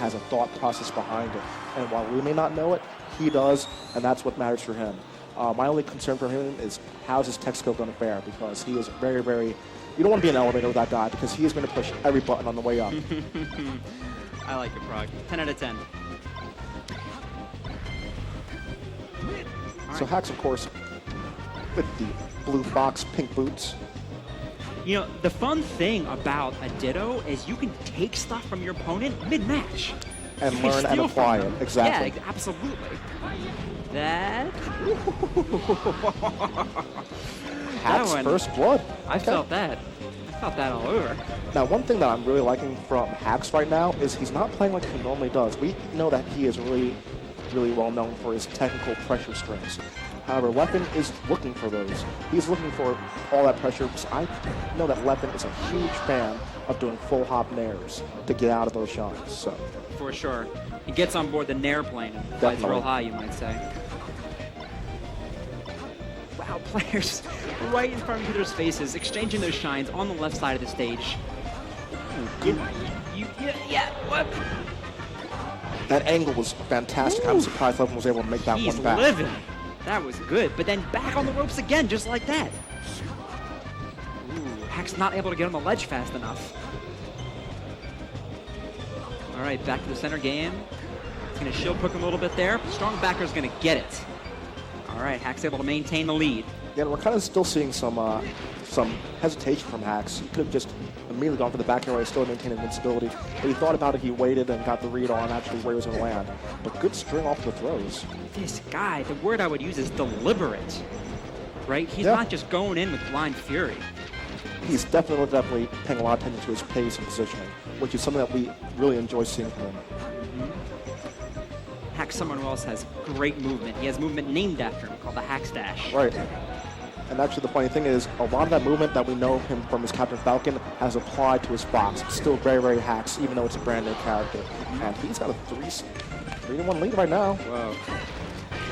has a thought process behind it. And while we may not know it, he does, and that's what matters for him. My only concern for him is how's his tech skill going to fare, because he is very, very... You don't want to be an elevator with that guy, because he is going to push every button on the way up. I like it, Prague. 10 out of 10. So Hacks, of course, with the blue fox, pink boots. You know, the fun thing about a Ditto is you can take stuff from your opponent mid-match. And learn and apply it, exactly. Yeah, absolutely. That... Hacks first blood. I felt that. I felt that all over. Now, one thing that I'm really liking from Hacks right now is he's not playing like he normally does. We know that he is really well known for his technical pressure strings. However, Leffen is looking for those. He's looking for all that pressure. I know that Leffen is a huge fan of doing full hop nairs to get out of those shots. So. For sure. He gets on board the nair plane and flies real high, you might say. Wow, players right in front of each other's faces, exchanging those shines on the left side of the stage. Yeah, what? That angle was fantastic. I'm surprised Leffen was able to make that one back. He's living. That was good, but then back on the ropes again, just like that. Ooh, Hack's not able to get on the ledge fast enough. All right, back to the center game. He's going to shield poke him a little bit there. Strong backer's going to get it. All right, Hack's able to maintain the lead. Yeah, we're kind of still seeing some hesitation from Hacks. He could have just immediately gone for the back air and still maintain invincibility. But he thought about it, he waited and got the read on actually where he was going to land. But good string off the throws. This guy, the word I would use is deliberate, right? He's not just going in with blind fury. He's definitely paying a lot of attention to his pace and positioning, which is something that we really enjoy seeing from him. Hack someone who else has great movement. He has movement named after him called the Hack Stash. Right. And actually the funny thing is, a lot of that movement that we know him from his Captain Falcon has applied to his Fox. It's still very, very Hacks, even though it's a brand new character. And he's got a 3-1 lead right now. Whoa.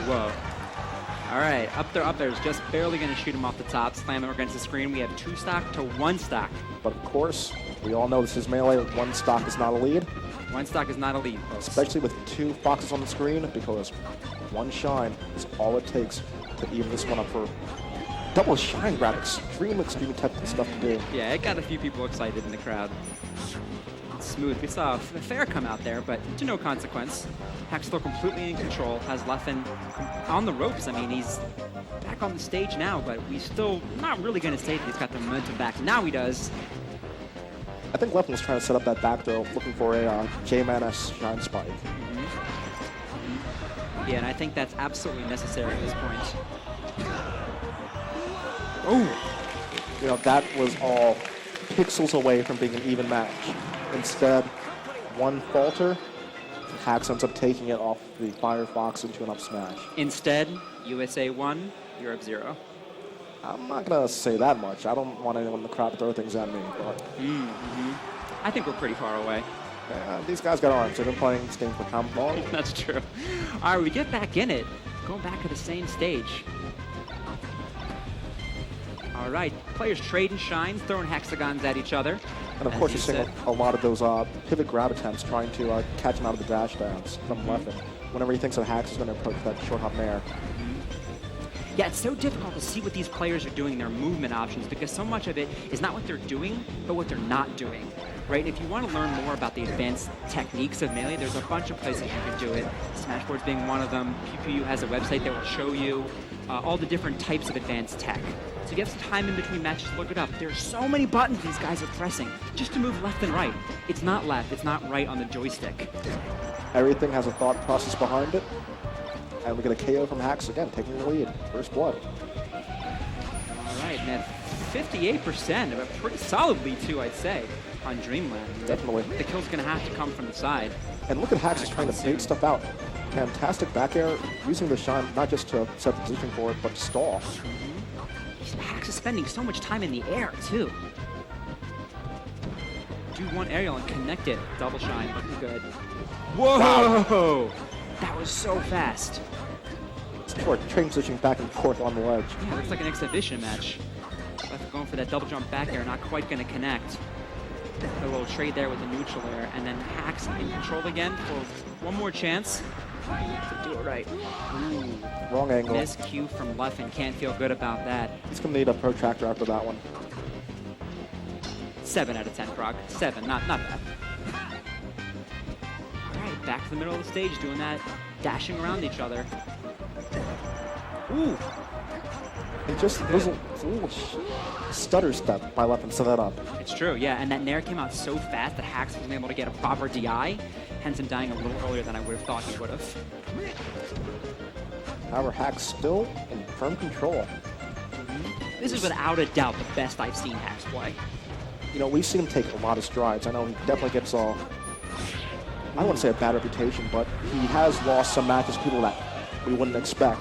Whoa. All right, up there's just barely going to shoot him off the top, slam him against the screen. We have 2 stock to 1 stock. But of course, we all know this is Melee. 1 stock is not a lead. 1 stock is not a lead, folks. Especially with 2 Foxes on the screen, because 1 shine is all it takes to even this one up for double shine grab. Extremely technical stuff to do. Yeah, it got a few people excited in the crowd. Smooth. We saw a fair come out there, but to no consequence. Hack's still completely in control, has Leffen on the ropes. I mean, he's back on the stage now, but we still not really going to say that he's got the momentum back. Now he does. I think Leffen was trying to set up that back throw, looking for a J-Man-esque shine spike. Yeah, and I think that's absolutely necessary at this point. Oh! You know, that was all pixels away from being an even match. Instead, 1 falter, Hacks ends up taking it off the Firefox into an up smash. Instead, USA 1, Europe 0. I'm not going to say that much. I don't want anyone in the crowd to throw things at me. But I think we're pretty far away. These guys got arms. They've been playing this game for how long? That's true. All right, we get back in it. Going back to the same stage. All right, players trading shines, throwing hexagons at each other. And of course, you're seeing a lot of those pivot grab attempts trying to catch him out of the dash downs from Leffen. Whenever he thinks that Hacks is going to approach that short hop nair. Yeah, it's so difficult to see what these players are doing, their movement options, because so much of it is not what they're doing, but what they're not doing, right? If you want to learn more about the advanced techniques of Melee, there's a bunch of places you can do it. Smashboards being one of them. PPU has a website that will show you all the different types of advanced tech. So if you have some time in between matches, look it up. There's so many buttons these guys are pressing just to move left and right. It's not left, it's not right on the joystick. Everything has a thought process behind it. And we get a KO from Hacks again, taking the lead. First blood. All right, and at 58%, a pretty solid lead too, I'd say, on Dreamland. Definitely. The kill's going to have to come from the side. And look at Hacks trying to bait stuff out. Fantastic back air, using the shine not just to set the position for it, but to stall. Hacks is spending so much time in the air, too. Do 1 aerial and connect it. Double shine, looking good. Whoa! Wow. That was so fast. Transitioning back and forth on the ledge. Yeah, looks like an exhibition match. Left going for that double jump back air, not quite going to connect. A little trade there with the neutral air, and then Hacks in control again for one more chance to do it right. Ooh. Wrong angle. Miscue from Leffen. Can't feel good about that. He's going to need a protractor after that one. 7 out of 10, Krog. 7, not bad. All right, back to the middle of the stage, doing that, dashing around each other. Ooh. It just was a little stutter step by Leffen to set that up. It's true, yeah, and that Nair came out so fast that Hacks wasn't able to get a proper DI, hence him dying a little earlier than I would have thought he would have. However, Hacks still in firm control. This is without a doubt the best I've seen Hacks play. You know, we've seen him take a lot of strides. I know he definitely gets I don't want to say a bad reputation, but he has lost some matches to people that we wouldn't expect.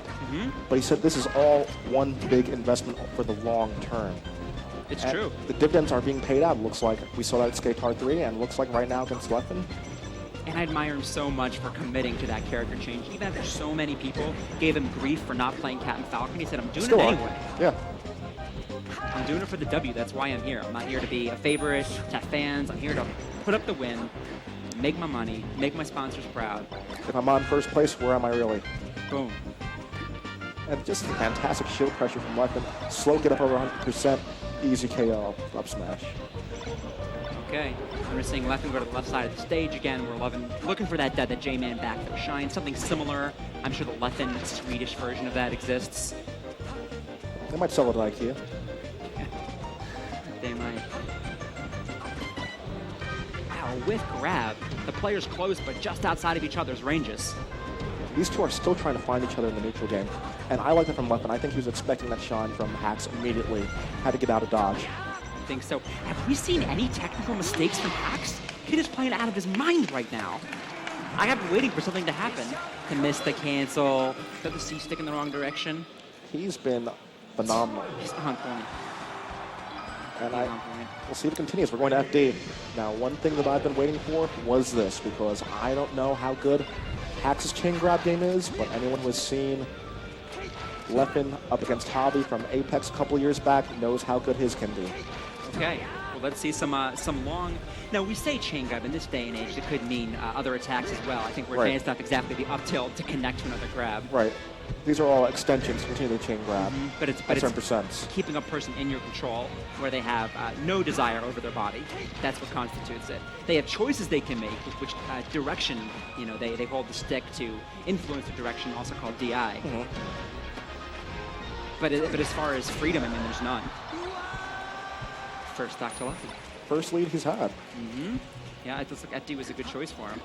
But he said this is all one big investment for the long term. It's and true. The dividends are being paid out, looks like. We saw that at Skate Hard 3, and looks like right now against Leffen. And I admire him so much for committing to that character change. Even after so many people gave him grief for not playing Captain Falcon, he said, I'm doing it anyway. Yeah. I'm doing it for the W. That's why I'm here. I'm not here to be a favorite, to have fans. I'm here to put up the win, make my money, make my sponsors proud. If I'm on first place, where am I really? Boom. And just fantastic shield pressure from Leffen. Slow get up over 100%. Easy KO. Up smash. Okay. We're seeing Leffen go to the left side of the stage again. We're looking for that J-Man back there shine. Something similar. I'm sure the Leffen Swedish version of that exists. They might sell it at IKEA. They might. Wow, with grab, the players close but just outside of each other's ranges. These two are still trying to find each other in the neutral game. And I like that from Leffen. I think he was expecting that shine from Hacks immediately. Had to get out of dodge. I think so. Have we seen any technical mistakes from Hacks? He is playing out of his mind right now. I have been waiting for something to happen. To miss the cancel, put the C stick in the wrong direction. He's been phenomenal. He's on point. And we'll see if it continues. We're going to FD. Now, one thing that I've been waiting for was this, because I don't know how good Hacks' chain grab game is, but anyone who has seen Leffen up against Hobby from Apex a couple years back knows how good his can be. Okay, well, let's see some long. Now, we say chain grab in this day and age. It could mean other attacks as well. I think we're advanced enough exactly the up tilt to connect to another grab. Right. These are all extensions to continue the chain grab. But it's keeping a person in your control where they have no desire over their body. That's what constitutes it. They have choices they can make, which direction, you know, they hold the stick to influence the direction, also called DI. But as far as freedom, I mean, there's none. First stock to Leffen. First lead he's had. Yeah, it looks like FD was a good choice for him.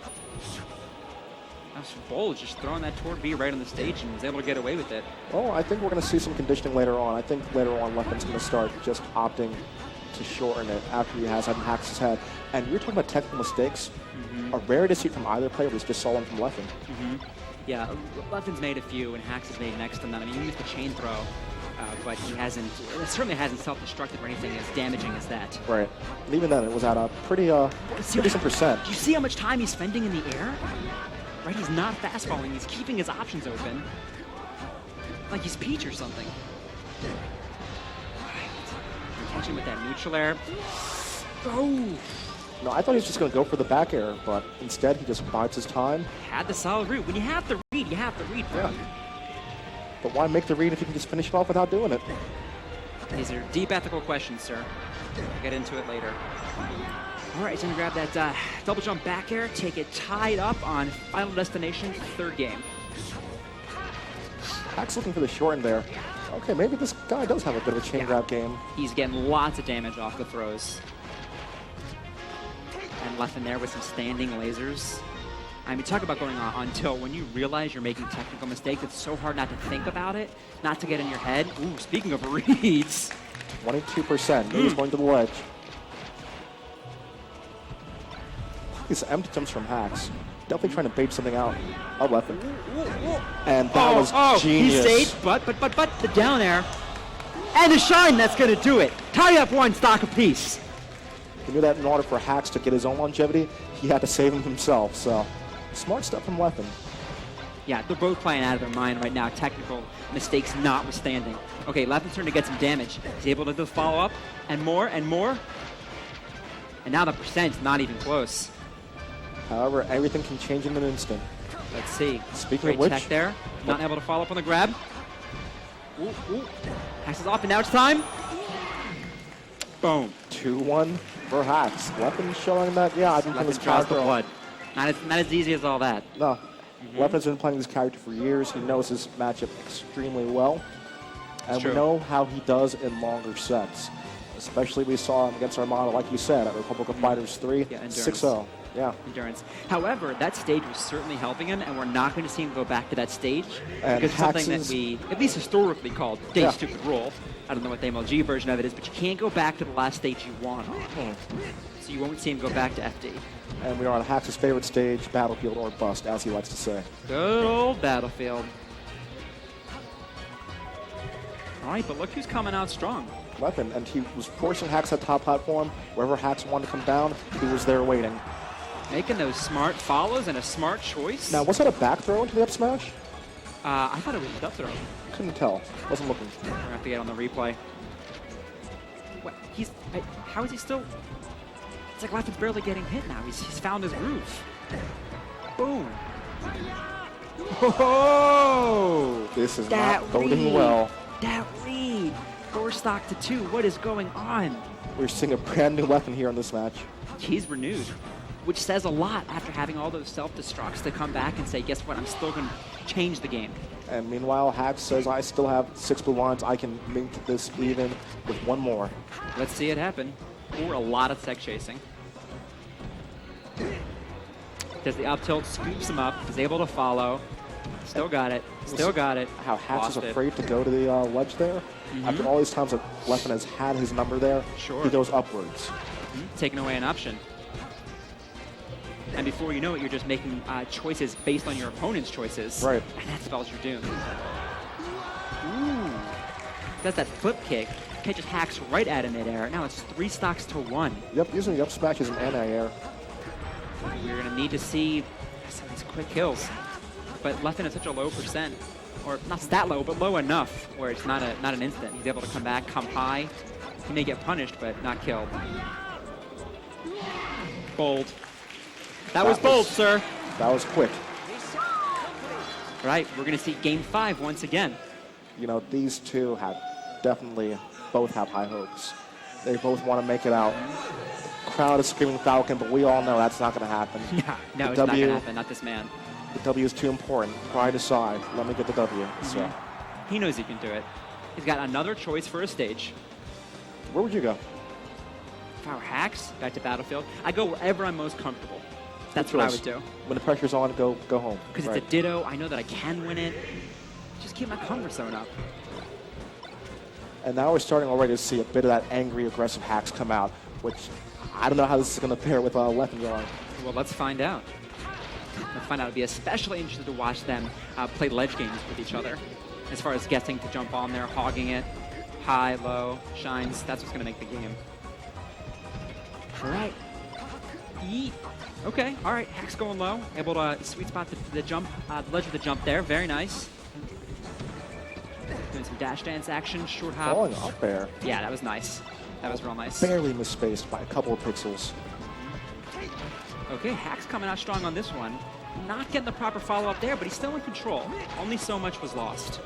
That was bold, just throwing that toward B right on the stage and was able to get away with it. Well, I think we're going to see some conditioning later on. I think later on Leffen's going to start just opting to shorten it after he has Hacks his head. And you're talking about technical mistakes. A rare to see from either player. We just saw one from Leffen. Yeah, Leffen's made a few, and Hacks has made next to none. I mean, he missed the chain throw, but he certainly hasn't self-destructed or anything as damaging as that. Right. And even then, it was at a pretty decent percent. Do you see how much time he's spending in the air? Right, he's not fast falling. He's keeping his options open, like he's Peach or something. Catch him with that neutral air. Oh! No, I thought he was just going to go for the back air, but instead he just bides his time. Had the solid read. When you have to read, you have to read, bro. Yeah. But why make the read if you can just finish it off without doing it? These are deep ethical questions, sir. We'll get into it later. All right, he's going to grab that double jump back air, take it tied up on Final Destination, third game. Hacks looking for the short end there. Okay, maybe this guy does have a bit of a chain grab game. He's getting lots of damage off the throws. And Leffen there with some standing lasers. I mean, talk about going on tilt. When you realize you're making technical mistakes, it's so hard not to think about it, not to get in your head. Ooh, speaking of reads. 22%. He's going to the ledge. These empty jumps from Hacks. Definitely trying to bait something out of Leffen. And that was genius. He stayed, but the down air. And the shine, that's going to do it. Tie up one stock apiece. He knew that in order for Hacks to get his own longevity, he had to save him himself. So, smart stuff from Leffen. Yeah, they're both playing out of their mind right now, technical mistakes notwithstanding. Okay, Leffen's starting to get some damage. He's able to follow up, and more, and more. And now the percent's not even close. However, everything can change in an instant. Let's see. Speaking Great of which, tech there. Not able to follow up on the grab. Ooh, ooh. Hacks is off, and now it's time. Boom. 2-1 for Hacks. Leffen showing that, yeah, I've been playing this Leffen draws the character. blood. Not as easy as all that. No. Leffen's been playing this character for years. He knows his matchup extremely well. And we know how he does in longer sets. Especially we saw him against Armada, like you said, at Republic of Fighters 3, 6-0. Yeah. Endurance. However, that stage was certainly helping him, and we're not going to see him go back to that stage and because it's something that we, at least historically, called Dave Stupid Rule. I don't know what the MLG version of it is, but you can't go back to the last stage you won on. So you won't see him go back to FD. And we are on Hacks' favorite stage, Battlefield or Bust, as he likes to say. Good old Battlefield. All right, but look who's coming out strong. Leffen, and he was forcing Hacks at top platform. Wherever Hacks wanted to come down, he was there waiting. Making those smart follows and a smart choice. Now, was that a back throw into the up smash? I thought it was a up throw. Couldn't tell. Wasn't looking. We're going to have to get on the replay. What? How is he still... It's like Leffen's barely getting hit now. He's found his groove. Boom. Oh! This is not boding well. That read. 4 stock to 2. What is going on? We're seeing a brand new Leffen here in this match. He's renewed, which says a lot after having all those self-destructs to come back and say, guess what, I'm still going to change the game. And meanwhile, Hacks says, I still have 6 blue lines. I can make this even with 1 more. Let's see it happen. Or a lot of tech chasing. Does the up tilt, scoops him up, is able to follow. Still got it. Still got it. How Hacks is afraid to go to the ledge there. After all these times that Leffen has had his number there, he goes upwards. Taking away an option. And before you know it, you're just making choices based on your opponent's choices. Right. And that spells your doom. Ooh. Does that flip kick. Kid just hacks right at him midair. Now it's 3 stocks to 1. Yep, using the up smashes and anti-air. We're going to need to see some of these quick kills. But Leffen is such a low percent. Or not that low, but low enough where it's not an instant. He's able to come back, come high. He may get punished, but not killed. Bold. That was bold, sir. That was quick. Right, we're going to see Game 5 once again. You know, these two have definitely both have high hopes. They both want to make it out. Crowd is screaming Falcon, but we all know that's not going to happen. Yeah, no, it's not going to happen. Not this man. The W is too important. Pride aside, let me get the W. So he knows he can do it. He's got another choice for a stage. Where would you go? If I were Hacks, back to Battlefield, I go wherever I'm most comfortable. That's what I would do. When the pressure's on, go home. Because it's a ditto. I know that I can win it. Just keep my comfort zone up. And now we're starting already to see a bit of that angry, aggressive Hacks come out, which I don't know how this is going to pair with Leffen going. Well, let's find out. Let's find out. I'd be especially interested to watch them play ledge games with each other. As far as guessing to jump on there, hogging it, high, low, shines. That's what's going to make the game. All right. Yeet. Okay. All right. Hacks going low. Able to sweet spot the jump, the ledge with the jump there. Very nice. Doing some dash dance action, short hop. Falling up there. Yeah, that was nice. That was real nice. Barely misspaced by a couple of pixels. Okay, Hacks coming out strong on this one. Not getting the proper follow-up there, but he's still in control. Only so much was lost.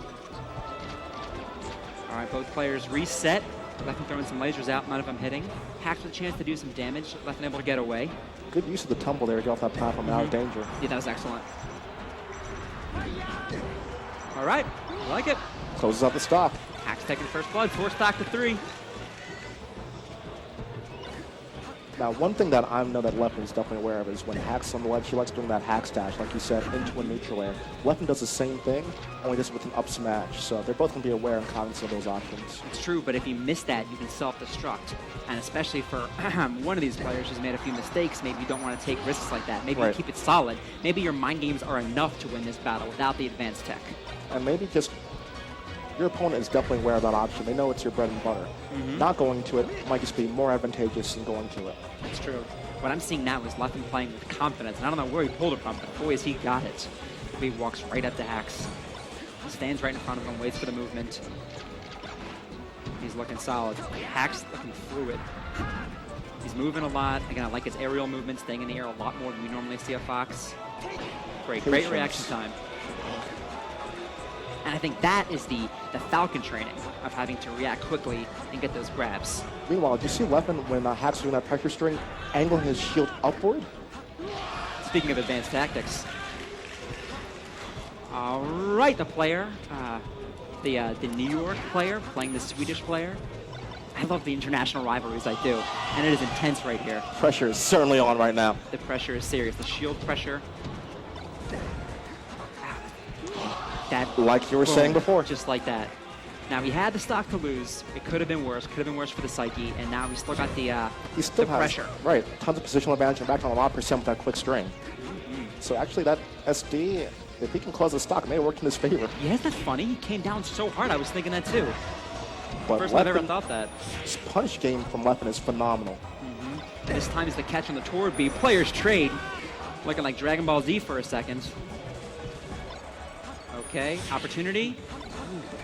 All right, both players reset. Leffen throwing some lasers out, none of them hitting. Hacks with a chance to do some damage. Leffen able to get away. Good use of the tumble there to get off that platform out of danger. Yeah, that was excellent. All right, I like it. Closes out the stock. Hacks taking the first blood, 4 stock to 3. Now, one thing that I know that Leffen is definitely aware of is when Hacks on the ledge, he likes doing that hack stash, like you said, into a neutral air. Leffen does the same thing, only just with an up smash. So they're both going to be aware and cognizant of those options. It's true, but if you miss that, you can self-destruct. And especially for one of these players who's made a few mistakes, maybe you don't want to take risks like that. Maybe you keep it solid. Maybe your mind games are enough to win this battle without the advanced tech. And maybe just your opponent is definitely aware of that option. They know it's your bread and butter. Not going to it might just be more advantageous than going to it. That's true. What I'm seeing now is Leffen playing with confidence, and I don't know where he pulled it from, but boy, has he got it. He walks right up to Hacks. Stands right in front of him, waits for the movement. He's looking solid. Hacks looking fluid. He's moving a lot. Again, I like his aerial movement, staying in the air a lot more than we normally see a Fox. Great reaction time. And I think that is the Falcon training of having to react quickly and get those grabs. Meanwhile, do you see Leffen, when Hack's doing that pressure string, angling his shield upward? Speaking of advanced tactics. All right, the player, the New York player playing the Swedish player. I love the international rivalries, I do. And it is intense right here. Pressure is certainly on right now. The pressure is serious. The shield pressure. That, like you were saying before. Just like that. Now, he had the stock to lose. It could have been worse. Could have been worse for the psyche. And now he's still got the pressure. Right. Tons of positional advantage and back on a lot of percent with that quick string. So actually, that SD, if he can close the stock, it may work in his favor. Yeah, isn't that funny? He came down so hard. I was thinking that too. But First time I've ever thought that. His punish game from Leffen is phenomenal. This time is the catch on the Torb B. Players trade. Looking like Dragon Ball Z for a second. Okay, opportunity.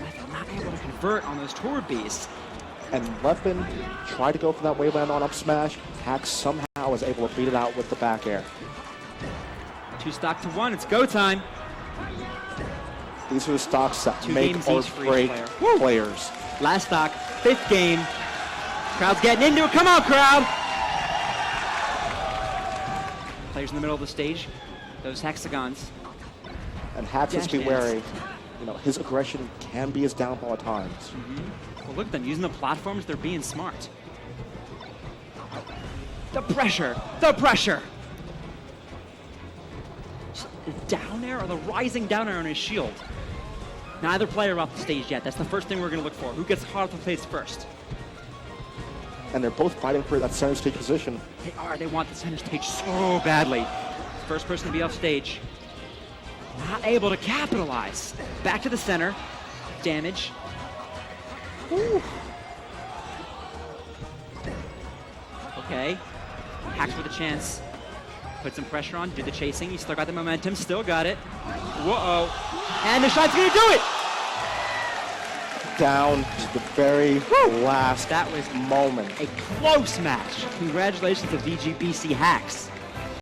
Leffen not able to convert on those Torb Bs. And Leffen tried to go for that waveland on up smash. Hack somehow was able to beat it out with the back air. 2 stock to 1, it's go time. These are the stocks that 2 make games or each for break each player. players. Last stock, 5th game. Crowd's getting into it. Come on, crowd! Players in the middle of the stage. Those hexagons. And Hack has to be Dash wary. You know, his aggression can be his downfall at times. Well, look at them using the platforms. They're being smart. The pressure. The pressure. The down air or the rising down air on his shield. Neither player off the stage yet. That's the first thing we're going to look for. Who gets hot off the face first? And they're both fighting for that center stage position. They are. They want the center stage so badly. First person to be off stage. Not able to capitalize. Back to the center. Damage. Woo. Okay. Hacks with a chance. Put some pressure on, do the chasing. He still got the momentum, still got it. Whoa. And the shot's gonna do it! Down to the very last that was moment. A close match. Congratulations to VGBC Hacks.